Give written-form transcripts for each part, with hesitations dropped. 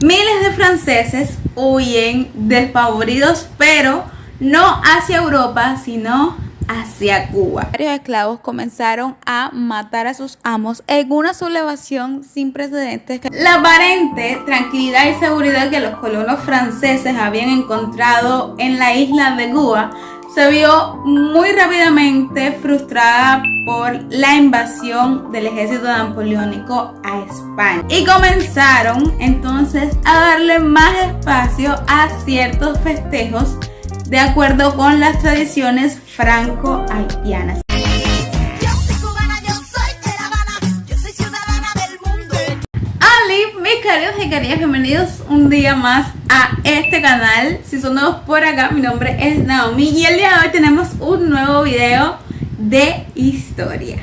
Miles de franceses huyen despavoridos, pero no hacia Europa, sino hacia Cuba. Varios esclavos comenzaron a matar a sus amos en una sublevación sin precedentes. La aparente tranquilidad y seguridad que los colonos franceses habían encontrado en la isla de Cuba se vio muy rápidamente frustrada por la invasión del ejército napoleónico a España, y comenzaron entonces a darle más espacio a ciertos festejos de acuerdo con las tradiciones franco-haitianas. Mis queridos y queridas, bienvenidos un día más a este canal. Si son nuevos por acá, mi nombre es Naomi y el día de hoy tenemos un nuevo video de historia.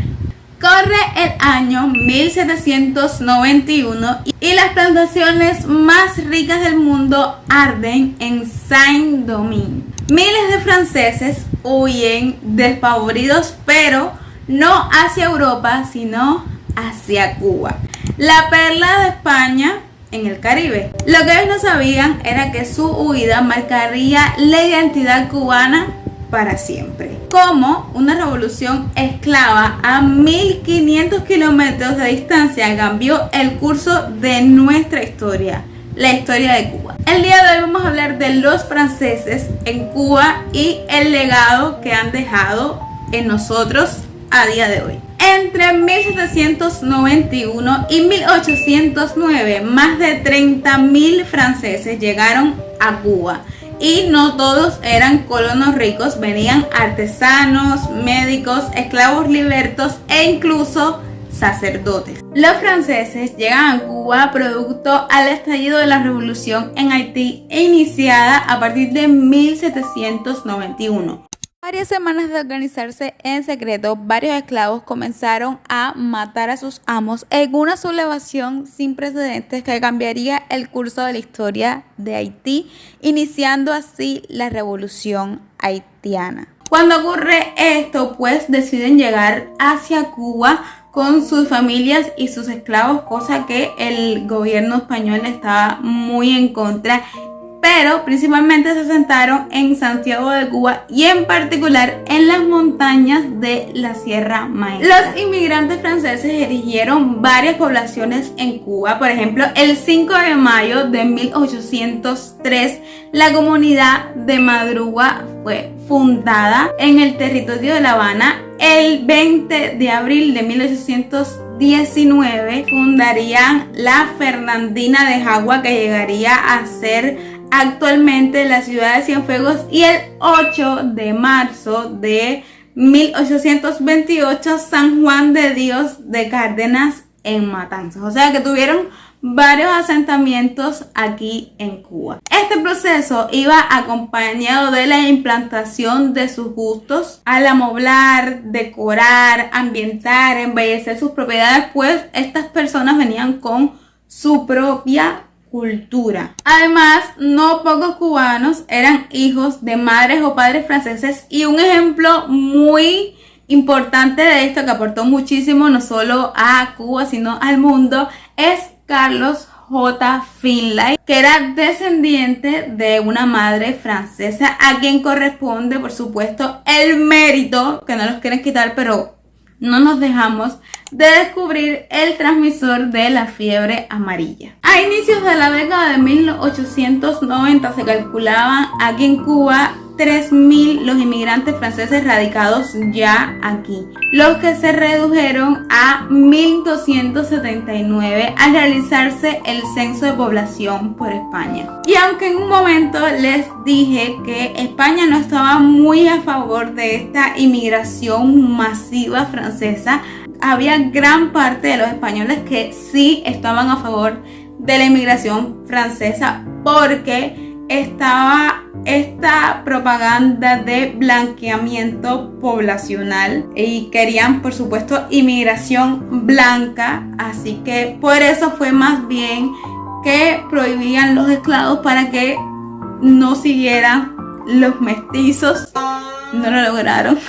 Corre el año 1791 y las plantaciones más ricas del mundo arden en Saint-Domingue. Miles de franceses huyen despavoridos, pero no hacia Europa, sino hacia Cuba, la perla de España en el Caribe. Lo que ellos no sabían era que su huida marcaría la identidad cubana para siempre. Como una revolución esclava a 1500 kilómetros de distancia cambió el curso de nuestra historia, la historia de Cuba. El día de hoy vamos a hablar de los franceses en Cuba y el legado que han dejado en nosotros a día de hoy. Entre 1791 y 1809, más de 30.000 franceses llegaron a Cuba. Y no todos eran colonos ricos, venían artesanos, médicos, esclavos libertos e incluso sacerdotes. Los franceses llegan a Cuba producto al estallido de la revolución en Haití, iniciada a partir de 1791. Varias semanas de organizarse en secreto, varios esclavos comenzaron a matar a sus amos en una sublevación sin precedentes que cambiaría el curso de la historia de Haití, iniciando así la revolución haitiana. Cuando ocurre esto, pues deciden llegar hacia Cuba con sus familias y sus esclavos, cosa que el gobierno español estaba muy en contra. Pero principalmente se asentaron en Santiago de Cuba y en particular en las montañas de la Sierra Maestra. Los inmigrantes franceses erigieron varias poblaciones en Cuba. Por ejemplo, el 5 de mayo de 1803, la comunidad de Madruga fue fundada en el territorio de La Habana. El 20 de abril de 1819 fundarían la Fernandina de Jagua, que llegaría a ser actualmente la ciudad de Cienfuegos, y el 8 de marzo de 1828 San Juan de Dios de Cárdenas en Matanzas. O sea que tuvieron varios asentamientos aquí en Cuba. Este proceso iba acompañado de la implantación de sus gustos al amoblar, decorar, ambientar, embellecer sus propiedades, pues estas personas venían con su propia cultura. Además, no pocos cubanos eran hijos de madres o padres franceses, y un ejemplo muy importante de esto, que aportó muchísimo no solo a Cuba sino al mundo, es Carlos J. Finlay, que era descendiente de una madre francesa, a quien corresponde, por supuesto, el mérito, que no los quieren quitar, pero no nos dejamos, de descubrir el transmisor de la fiebre amarilla. A inicios de la década de 1890 se calculaban aquí en Cuba 3.000 los inmigrantes franceses radicados ya aquí, los que se redujeron a 1.279 al realizarse el censo de población por España. Y aunque en un momento les dije que España no estaba muy a favor de esta inmigración masiva francesa, había gran parte de los españoles que sí estaban a favor de la inmigración francesa, porque estaba esta propaganda de blanqueamiento poblacional y querían, por supuesto, inmigración blanca. Así que por eso fue más bien que prohibían los esclavos para que no siguieran los mestizos. No lo lograron,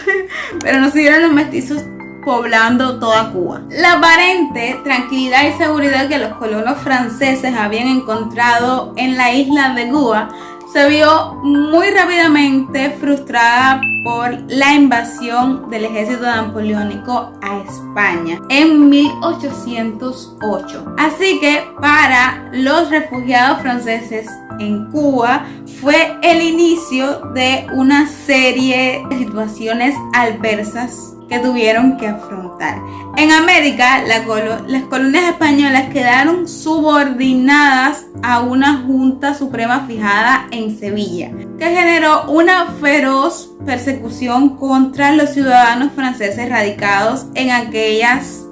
pero no siguieron los mestizos poblando toda Cuba. La aparente tranquilidad y seguridad que los colonos franceses habían encontrado en la isla de Cuba se vio muy rápidamente frustrada por la invasión del ejército napoleónico a España en 1808. Así que para los refugiados franceses en Cuba fue el inicio de una serie de situaciones adversas que tuvieron que afrontar. En América, las colonias españolas quedaron subordinadas a una Junta Suprema fijada en Sevilla, que generó una feroz persecución contra los ciudadanos franceses radicados en aquellas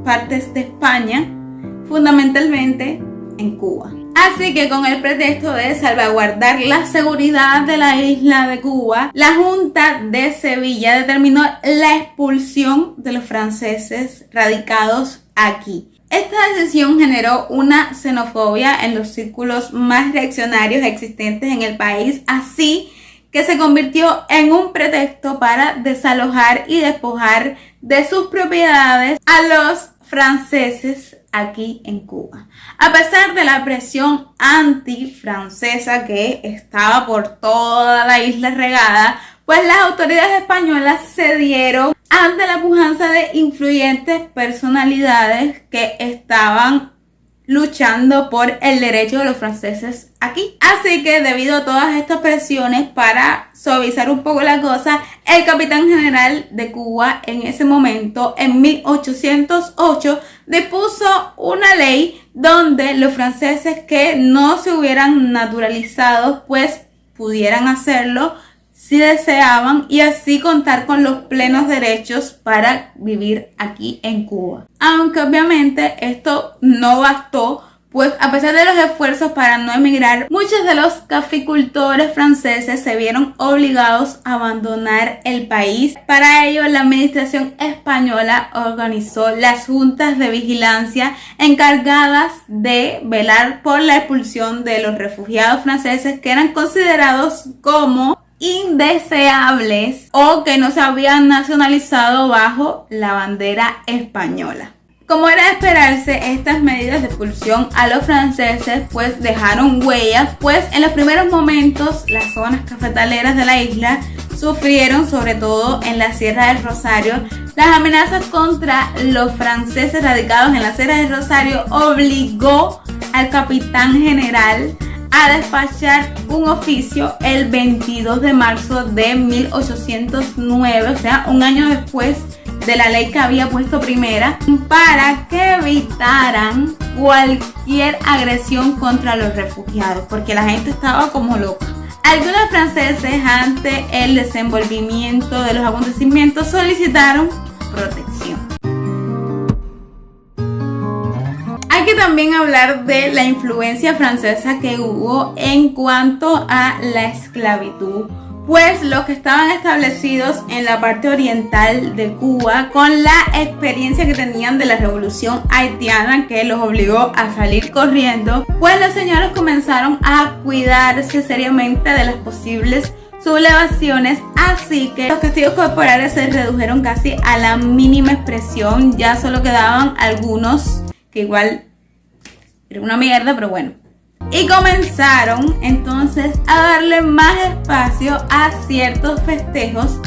partes de España, fundamentalmente en Cuba. Así que con el pretexto de salvaguardar la seguridad de la isla de Cuba, la Junta de Sevilla determinó la expulsión de los franceses radicados aquí. Esta decisión generó una xenofobia en los círculos más reaccionarios existentes en el país, así que se convirtió en un pretexto para desalojar y despojar de sus propiedades a los franceses aquí en Cuba. A pesar de la presión antifrancesa que estaba por toda la isla regada, pues las autoridades españolas cedieron ante la pujanza de influyentes personalidades que estaban luchando por el derecho de los franceses aquí. Así que debido a todas estas presiones, para suavizar un poco la cosa, el capitán general de Cuba en ese momento, en 1808, dispuso una ley donde los franceses que no se hubieran naturalizado pues pudieran hacerlo si deseaban, y así contar con los plenos derechos para vivir aquí en Cuba. Aunque obviamente esto no bastó, pues a pesar de los esfuerzos para no emigrar, muchos de los caficultores franceses se vieron obligados a abandonar el país. Para ello, la administración española organizó las juntas de vigilancia encargadas de velar por la expulsión de los refugiados franceses que eran considerados como indeseables o que no se habían nacionalizado bajo la bandera española. Como era de esperarse, estas medidas de expulsión a los franceses pues dejaron huellas, pues en los primeros momentos las zonas cafetaleras de la isla sufrieron, sobre todo en la Sierra del Rosario. Las amenazas contra los franceses radicados en la Sierra del Rosario obligó al capitán general a despachar un oficio el 22 de marzo de 1809, o sea, un año después de la ley que había puesto primera, para que evitaran cualquier agresión contra los refugiados, porque la gente estaba como loca. Algunos franceses, ante el desenvolvimiento de los acontecimientos, solicitaron protección. Hay que también hablar de la influencia francesa que hubo en cuanto a la esclavitud, pues los que estaban establecidos en la parte oriental de Cuba, con la experiencia que tenían de la revolución haitiana que los obligó a salir corriendo, pues los señores comenzaron a cuidarse seriamente de las posibles sublevaciones, así que los castigos corporales se redujeron casi a la mínima expresión. Ya solo quedaban algunos que igual era una mierda, pero bueno. Y comenzaron entonces a darle más espacio a ciertos festejos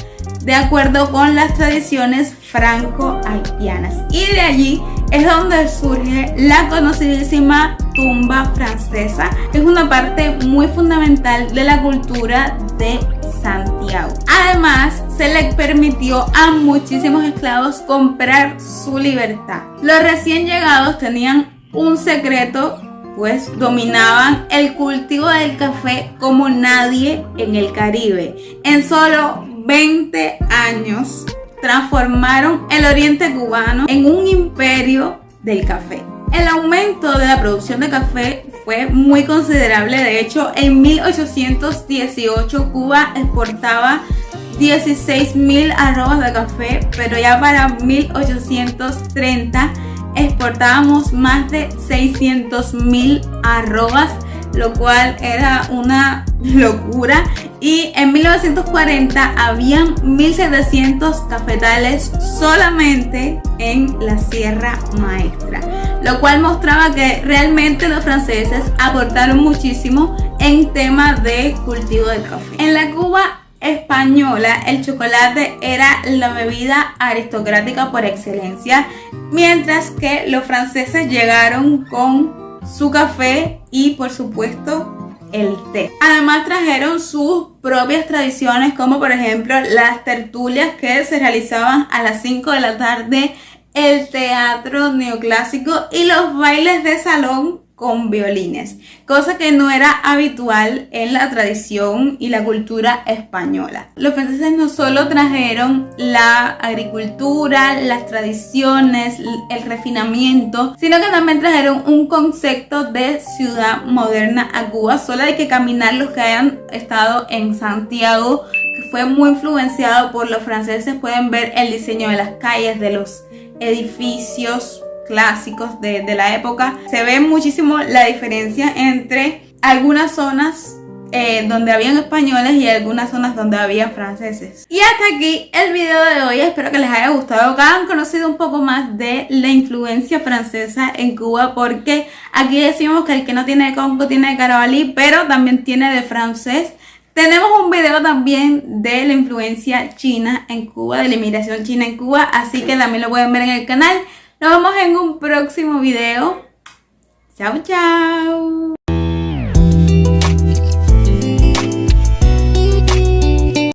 de acuerdo con las tradiciones franco-haitianas. Y de allí es donde surge la conocidísima tumba francesa, que es una parte muy fundamental de la cultura de Santiago. Además, se les permitió a muchísimos esclavos comprar su libertad. Los recién llegados tenían un secreto, pues dominaban el cultivo del café como nadie en el Caribe. En solo 20 años transformaron el oriente cubano en un imperio del café. El aumento de la producción de café fue muy considerable. De hecho, en 1818 Cuba exportaba 16.000 arrobas de café, pero ya para 1830 exportábamos más de 600.000 arrobas, lo cual era una locura. Y en 1940 habían 1700 cafetales solamente en la Sierra Maestra, lo cual mostraba que realmente los franceses aportaron muchísimo en tema de cultivo del café. En la Cuba española, el chocolate era la bebida aristocrática por excelencia, mientras que los franceses llegaron con su café y, por supuesto, el té. Además trajeron sus propias tradiciones, como por ejemplo las tertulias que se realizaban a las 5 de la tarde, el teatro neoclásico y los bailes de salón con violines, cosa que no era habitual en la tradición y la cultura española. Los franceses no solo trajeron la agricultura, las tradiciones, el refinamiento, sino que también trajeron un concepto de ciudad moderna a Cuba. Solo hay que caminar los que hayan estado en Santiago, que fue muy influenciado por los franceses. Pueden ver el diseño de las calles, de los edificios clásicos de la época. Se ve muchísimo la diferencia entre algunas zonas donde habían españoles y algunas zonas donde habían franceses. Y hasta aquí el video de hoy. Espero que les haya gustado, que hayan conocido un poco más de la influencia francesa en Cuba, porque aquí decimos que el que no tiene de Congo tiene de Carabalí, pero también tiene de francés. Tenemos un video también de la influencia china en Cuba, de la inmigración china en Cuba, así que también lo pueden ver en el canal. Nos vemos en un próximo video. Chao, chao.